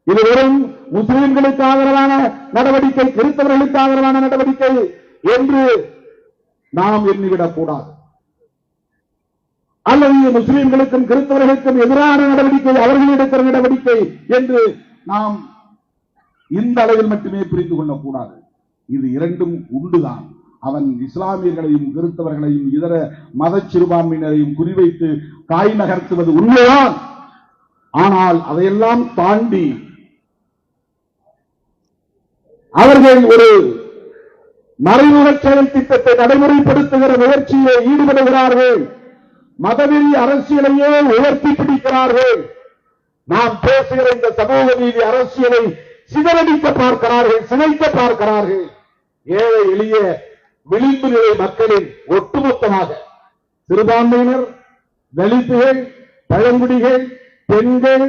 இது வெறும் முஸ்லிம்களுக்கு ஆதரவான நடவடிக்கை, கிறிஸ்தவர்களுக்கு ஆதரவான நடவடிக்கை என்று நாம் எண்ணிவிடக் கூடாது. அல்லது முஸ்லிம்களுக்கும் கிறிஸ்தவர்களுக்கும் எதிரான நடவடிக்கை, அவர்கள் எடுக்கிற நடவடிக்கை என்று நாம் இந்த அளவில் மட்டுமே புரிந்து கொள்ளக்கூடாது. இது இரண்டும் உண்டுதான். அவன் இஸ்லாமியர்களையும் கிறிஸ்தவர்களையும் இதர மத சிறுபான்மையினரையும் குறிவைத்து காய் நகர்த்துவது உண்மைதான். ஆனால் அதையெல்லாம் தாண்டி அவர்கள் ஒரு மறைமுக செயல் திட்டத்தை நடைமுறைப்படுத்துகிற முயற்சியை ஈடுபடுகிறார்கள். மதவெறி அரசியலையே உயர்த்தி பிடிக்கிறார்கள். நாம் பேசுகிற இந்த சமூக நீதி அரசியலை சிதறடிக்க பார்க்கிறார்கள், சிதைக்க பார்க்கிறார்கள். ஏழை எளிய விளிம்பு நிலை மக்களின் ஒட்டுமொத்தமாக சிறுபான்மையினர், தலித்துகள், பழங்குடிகள், பெண்கள்,